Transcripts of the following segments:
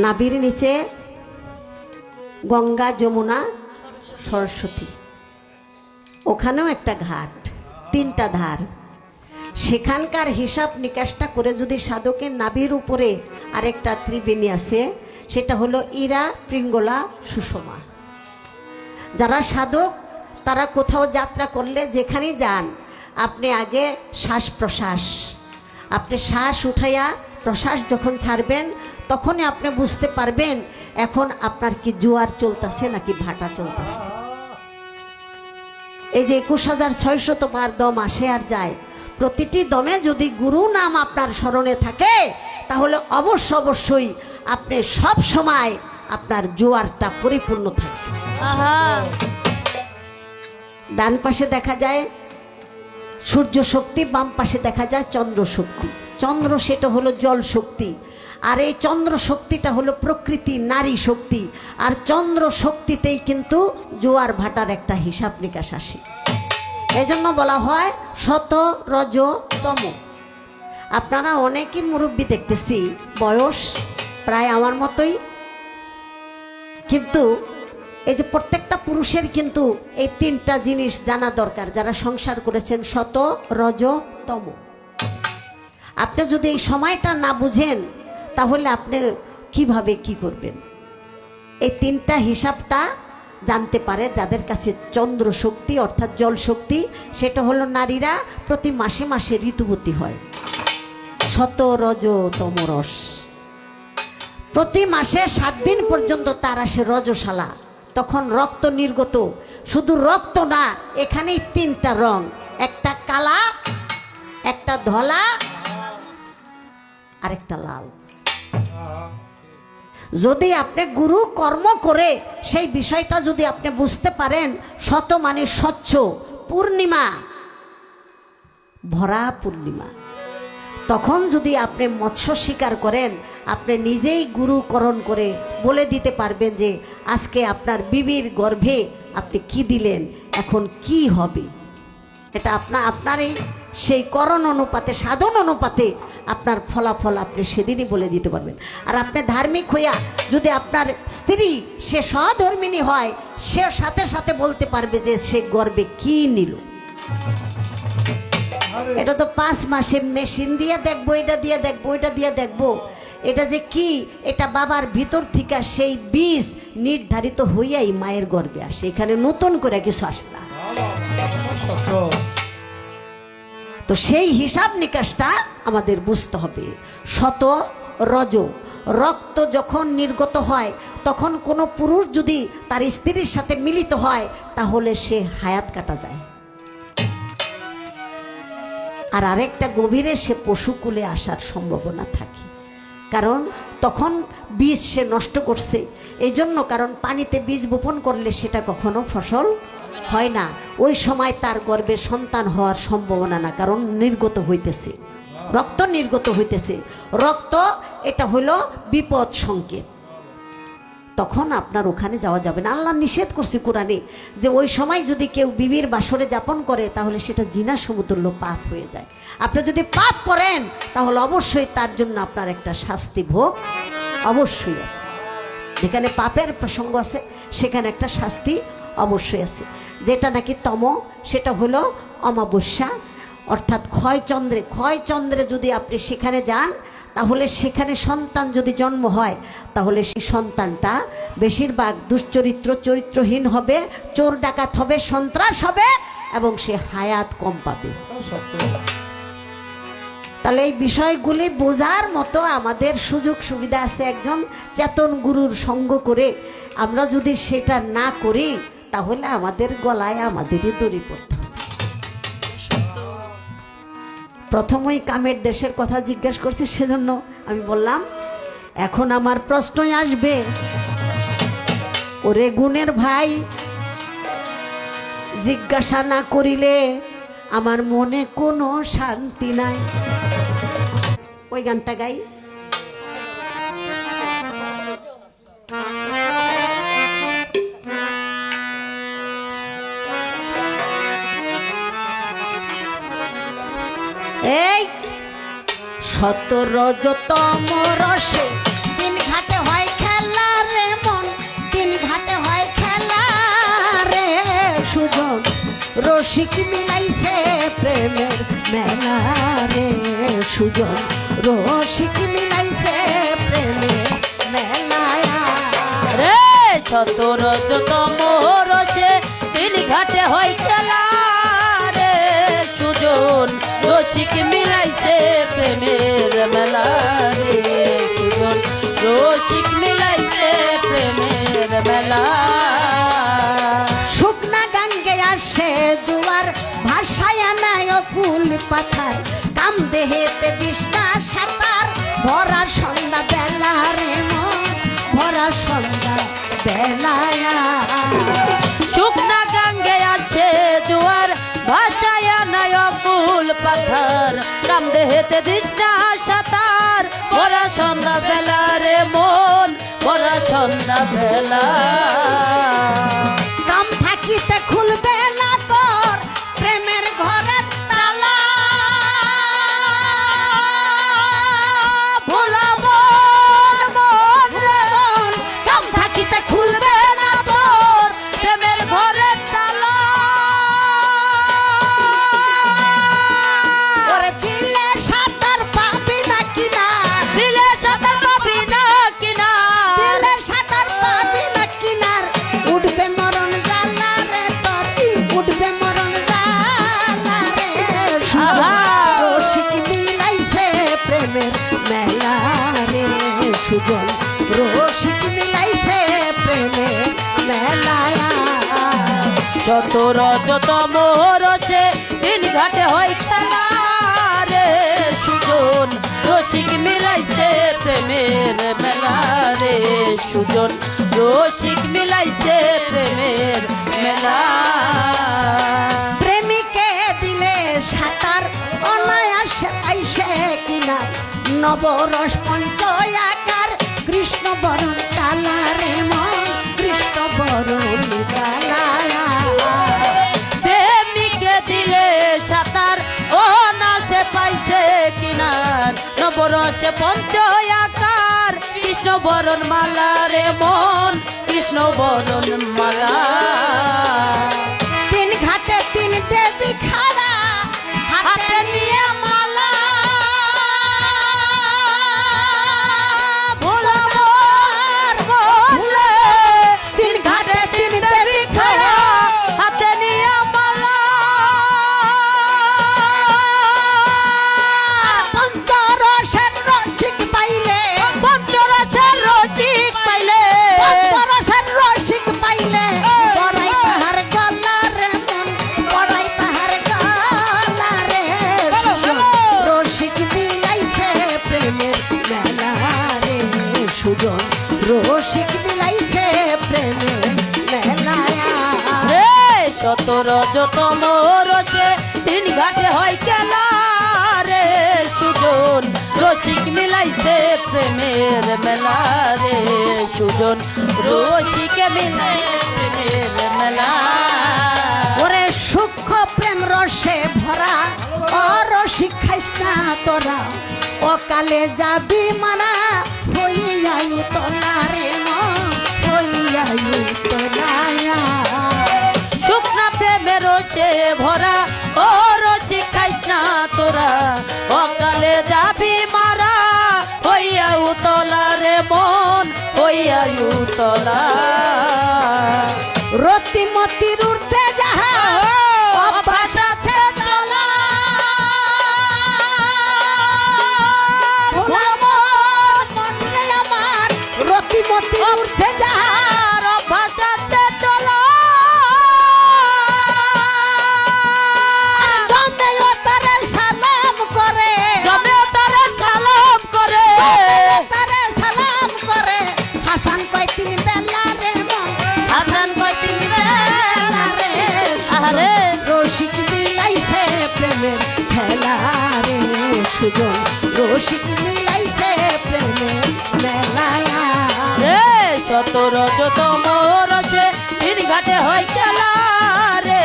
নাভির নিচে গঙ্গা, যমুনা, সরস্বতী, ওখানেও একটা ঘাট, তিনটা ধার। সেখানকার হিসাব নিকাশটা করে যদি সাধকের নাভির উপরে আরেকটা ত্রিবেণী আছে, সেটা হলো ইরা, পিঙ্গলা, সুষমা। যারা সাধক তারা কোথাও যাত্রা করলে যেখানেই যান, আপনি আগে শ্বাস প্রশ্বাস, আপনি শ্বাস উঠাইয়া প্রশ্বাস যখন ছাড়বেন তখনই আপনি বুঝতে পারবেন এখন আপনার কি জোয়ার চলতেছে নাকি ভাটা চলতেছে। এই যে 21,600 বার দম আসে আর যায়, প্রতিটি দমে যদি গুরু নাম আপনার স্মরণে থাকে তাহলে অবশ্যই আপনি সব সময় আপনার জোয়ারটা পরিপূর্ণ থাকবে। ডান পাশে দেখা যায় সূর্য শক্তি, বাম পাশে দেখা যায় চন্দ্র শক্তি। চন্দ্র সেটা হলো জল শক্তি, আর এই চন্দ্র শক্তিটা হলো প্রকৃতি, নারী শক্তি। আর চন্দ্র শক্তিতেই কিন্তু জোয়ার ভাটার একটা হিসাব নিকাশ আসে। এজন্য বলা হয় শত, রজ, তম। আপনারা অনেকই মুরব্বী দেখতেছি, বয়স প্রায় আমার মতোই, কিন্তু এই যে প্রত্যেকটা পুরুষের কিন্তু এই তিনটা জিনিস জানা দরকার যারা সংসার করেছেন, শত, রজ, তম। আপনি যদি এই সময়টা না বুঝেন তাহলে আপনি কিভাবে কি করবেন? এই তিনটা হিসাবটা জানতে পারে যাদের কাছে চন্দ্র শক্তি অর্থাৎ জল শক্তি, সেটা হলো নারীরা প্রতি মাসে মাসে ঋতুবতী হয়। শত, রজ, তম রস, প্রতি মাসে 7 দিন পর্যন্ত তার আসে রজশালা, তখন রক্ত নির্গত। শুধু রক্ত না, এখানেই 3টা রং, একটা কালা, একটা ধলা, আরেকটা লাল। যদি আপনি গুরু কর্ম করে সেই বিষয়টা যদি আপনি বুঝতে পারেন, শত মানে স্বচ্ছ, পূর্ণিমা, ভরা পূর্ণিমা, তখন যদি আপনি মৎস্য শিকার করেন, আপনি নিজেই গুরুকরণ করে বলে দিতে পারবেন যে আজকে আপনার বিবির গর্ভে আপনি কি দিলেন, এখন কি হবে। এটা আপনারই সেই করণ অনুপাতে, সাধন অনুপাতে আপনার ফলাফল আপনি সেদিনই বলে দিতে পারবেন। আর আপনি ধার্মিক হইয়া যদি আপনার স্ত্রী সে সহধর্মিণী হয়, সে সাথে সাথে বলতে পারবে যে সে গর্ভে কি নিল। এটা তো 5 মাসে মেশিন দিয়ে দেখবো, এটা দিয়ে দেখবো, এটা দিয়ে দেখবো, এটা যে কি, এটা বাবার ভিতর থেকে সেই বীজ নির্ধারিত হইয়াই মায়ের গর্ভে আসে, এখানে নতুন করে কিছু আসে না। তো সেই হিসাব নিকাশটা আমাদের বুঝতে হবে। শত, রজ, রক্ত যখন নির্গত হয় তখন কোনো পুরুষ যদি তার স্ত্রীর সাথে মিলিত হয় তাহলে সে হায়াত কাটা যায়। আর আরেকটা গভীরে সে পশুকুলে আসার সম্ভাবনা থাকে, কারণ তখন বীজ সে নষ্ট করছে। এই জন্য, কারণ পানিতে বীজ বপন করলে সেটা কখনো ফসল হয় না, ওই সময় তার গর্ভে সন্তান হওয়ার সম্ভাবনা না, কারণ নির্গত হইতেছে, রক্ত নির্গত হইতেছে। রক্ত এটা হলো বিপদ সংকেত, তখন আপনার ওখানে যাওয়া যাবে না। আল্লাহ নিষেধ করছে কোরআনে যে ওই সময় যদি কেউ বিবির বাসরে যাপন করে তাহলে সেটা জিনা সমতুল্য পাপ হয়ে যায়। আপনি যদি পাপ করেন তাহলে অবশ্যই তার জন্য আপনার একটা শাস্তি ভোগ অবশ্যই আছে। যেখানে পাপের প্রসঙ্গ আছে সেখানে একটা শাস্তি অবশ্যই আছে। যেটা নাকি তম, সেটা হলো অমাবস্যা অর্থাৎ ক্ষয়চন্দ্রে যদি আপনি সেখানে যান তাহলে সেখানে সন্তান যদি জন্ম হয় তাহলে সেই সন্তানটা বেশিরভাগ দুশ্চরিত্র, চরিত্রহীন হবে, চোর ডাকাত হবে, সন্ত্রাস হবে এবং সে হায়াত কম পাবে। তাহলে এই বিষয়গুলি বোঝার মতো আমাদের সুযোগ সুবিধা আছে একজন চেতন গুরুর সঙ্গ করে। আমরা যদি সেটা না করি তাহলে আমাদের গলায় আমাদেরই দড়ি পড়তে হবে। প্রথমেই কামের দেশের কথা জিজ্ঞাসা করছে, সেজন্য আমি বললাম এখন আমার প্রশ্নই আসবে, ওরে গুণের ভাই, জিজ্ঞাসা না করিলে আমার মনে কোনো শান্তি নাই। ওই গানটা গাই। এই 17 রজতম রসে দিন ঘাটে হয় রসিক মিলাইছে প্রেমের মেলা রে সুজন রসিক মিলাইছে প্রেমের মেলায় রে শত রজতম রসে তিন ঘাটে হয় খেলা রে সুজন রসিক মিলাইছে প্রেমের মেলা রে সুজন রসিক মিলাইছে প্রেমের মেলা শুকনা গাঙ্গে আসে জুয়ার ভাষায় নাই অকুল পাথার কাম দেহেতে বিষ্ণা সাঁতার ভরা সন্ধ্যা বেলা রে মন ভরা সন্ধ্যা বেলায় শুকনা গাঙ্গে আছে জোয়ার ভাষায় নাই অকুল পাথার কাম দেহেতে তৃষ্ণা সাঁতার ভরা সন্ধ্যা বেলা রে মন ভরা সন্ধ্যা বেলা কাম থাকিতে খুলবে না তোর প্রেমের ঘরের তালা ভোলা মন মন রে মন কাম থাকিতে খুলবে না তোর প্রেমের ঘরে তালা ওরে দিলে সাঁতার পাবি না কিনা দিলে সাঁতার পাবি না কিনা দিলে সাঁতার পাবি না কিনার উঠবে মরণ জ্বালা রে তোর উঠবে মরণ জ্বালা রে আহা! রসিক মিলাইছে প্রেমের মেলা রে সুজন রসিক মিলাইছে প্রেমের মেলায় যত রজতম রসে দিন ঘাটে হয় খেলা রে সুজন রসিক মিলাইছে প্রেমের মেলা রে সুজন রসিক মিলাইছে প্রেমের মেলা প্রেমিকে দিলে সাঁতার অনায়াসে আইসে কিনা নবরস পঞ্চয়াকার কৃষ্ণ বরণ কালা রে মন কৃষ্ণ বরণ কালা প্রেমিকে দিলে সাঁতার ও নাচে পাইছে কিনার নবরসে পঞ্চয়াকার কৃষ্ণ বরণ মালা রে মন কৃষ্ণ বরণ মালা তিন ঘাটে তিন দেবী খাড়া হাতে নিয়ে মালা ভোলা মোর ভোলে তিন ঘাটে তিন দেবী খাড়া হাতে নিয়ে মালা পঞ্চরসের রসিক পাইলে পঞ্চরসের রসিক পাইলে পঞ্চরসের রসিক পাইলে পড়াই তাহার গলা রে মন পড়াই তাহার গলা রে রসিক মিলাইছে প্রেমের মেলা রে সুজন রসিক মিলাইছে প্রেমের মেলায় রে শত রজতম রসে তিন ঘাটে হয় খেলা রে সুজন রসিক মিলাইছে প্রেমের মেলা রে সুজন রসিক মিলাইছে প্রেমের মেলা ওরে সূক্ষ্ম প্রেম রসে ভরা অরসিক খাইস না তোরা অকালে যাবি মানা হইয়াই তোলা রে মন হইয়াই তোলা শুকনা প্রেমের রসে ভরা ও রসিক খাইস না তোরা অকালে যাবি মারা হইয়া উতলা রে মন হইয়া উতলা রতিমতির উর্ধে যাহা অভ্যাস আছে চলা ভোলা মন মন রে আমার রতিমতির উর্ধে যাহা আর অভ্যাসাতে চলা জমে ও তারে সালাম করে জমে তারে সালাম করে তারে সালাম করে হাসান কয় তিন বেলা রে মন হাসান কয় তিন বেলা রে আরে রসিক মিলাইছে প্রেমের খেলা রে সুজন রসিক মিলাইছে প্রেমের মেলায় রে শত রজতম রসে তিন ঘাটে হয় খেলা রে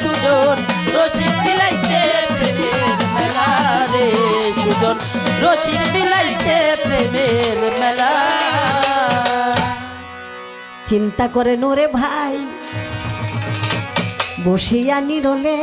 সুজন রসিক মিলাইছে প্রেমের মেলা রে সুজন রসিক মিলাইছে প্রেমের মেলা চিন্তা করে নোরে ভাই বসিয়া নিরলে